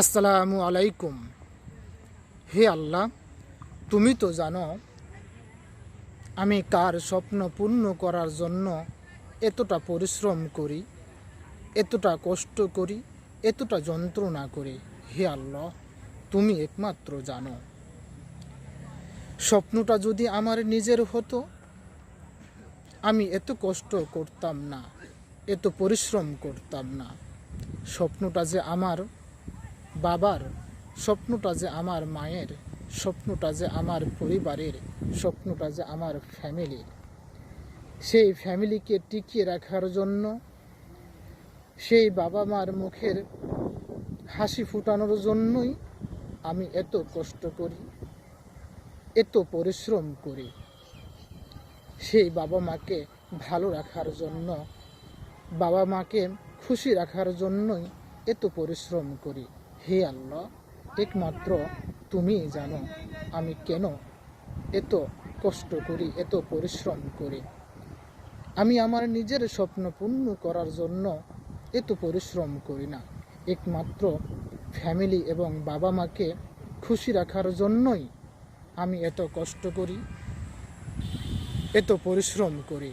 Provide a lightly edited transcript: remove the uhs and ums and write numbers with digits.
আসসালামু আলাইকুম। হে আল্লাহ, তুমি তো জানো আমি কার স্বপ্ন পূর্ণ করার জন্য এতটা পরিশ্রম করি, এতটা কষ্ট করি, এতটা যন্ত্রণা করি। হে আল্লাহ, তুমি একমাত্র জানো। স্বপ্নটা যদি আমার নিজের হতো, আমি এত কষ্ট করতাম না, এত পরিশ্রম করতাম না। স্বপ্নটা যে আমার বাবার, স্বপ্নটা যে আমার মায়ের, স্বপ্নটা যে আমার পরিবারের, স্বপ্নটা যে আমার ফ্যামিলির, সেই ফ্যামিলিকে টিকিয়ে রাখার জন্য, সেই বাবা মার মুখের হাসি ফুটানোর জন্যই আমি এত কষ্ট করি, এত পরিশ্রম করি। সেই বাবা মাকে ভালো রাখার জন্য, বাবা মাকে খুশি রাখার জন্যই এত পরিশ্রম করি। হে আল্লাহ, একমাত্র তুমিই জানো আমি কেন এত কষ্ট করি, এত পরিশ্রম করি। আমি আমার নিজের স্বপ্ন পূর্ণ করার জন্য এত পরিশ্রম করি না, একমাত্র ফ্যামিলি এবং বাবা মাকে খুশি রাখার জন্যই আমি এত কষ্ট করি, এত পরিশ্রম করি।